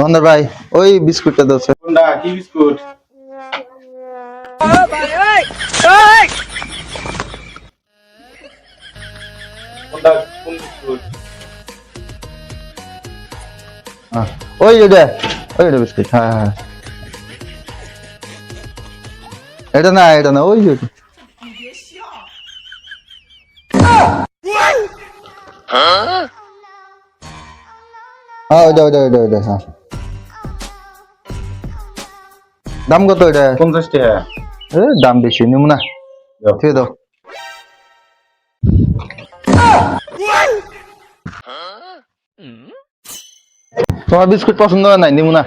দোকানদার ভাই ওই বিস্কুটটা দাও স্যার। কোনটা কি বিস্কুট? কোনটা কোন বিস্কুট? হ্যাঁ, ওইটা বিস্কুট। হ্যাঁ হ্যাঁ, এটা না ওই যে ওইটা। হ্যাঁ ওইটা হ্যাঁ। দাম কত এটা? 50 টাকা। দাম বেশি নিব না, ঠিক দাও। তোমার বিস্কুট পছন্দ হয় নাই, নিব না।